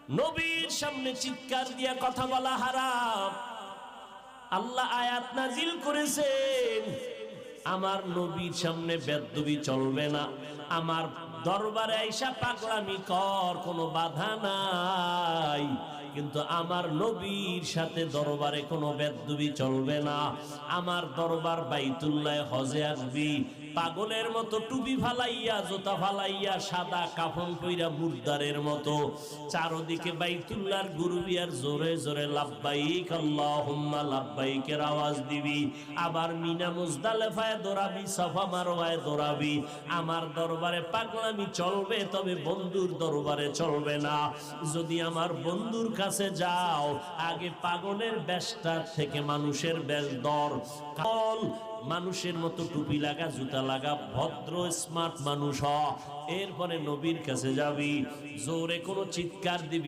নবীর সামনে চিৎকার দিয়া কথা বলা হারাম। আল্লাহ আয়াত নাজিল করেছেন, আমার নবীর সামনে বেদবি চলবে না। আমার দরবারে আইসা পাগলামি কর, কোনো বাধা নাই, কিন্তু আমার নবীর সাথে দরবারে কোনো বেদবি চলবে না। আমার দরবার বাইতুল্লাহ হজে আসবি, পাগলের মতো টুপি ফালাইয়া, জোতা ফালাইয়া, সাদা কাফন কইরা মুর্দারের মতো চারদিকে বাইতুল্লাহর গুরুবিয়ার জোরে জোরে লাব্বাইক আল্লাহুম্মা লাব্বাইকের আওয়াজ দিবি। আবার মিনা মুজদালিফায় দৌড়াবি, সাফা মারওয়ায় দৌড়াবি। আমার দরবারে পাগলামি চলবে, তবে বন্ধুর দরবারে চলবে না। যদি আমার বন্ধুর কাছে যাও, আগে পাগলের বেশটা থেকে মানুষের বেশ দর কল, মানুষের মতো টুপি লাগা, জুতা লাগা, ভদ্র স্মার্ট মানুষ হ। এরপরে নবীর কাছে যাবি, জোরে কোনো চিৎকার দিবি।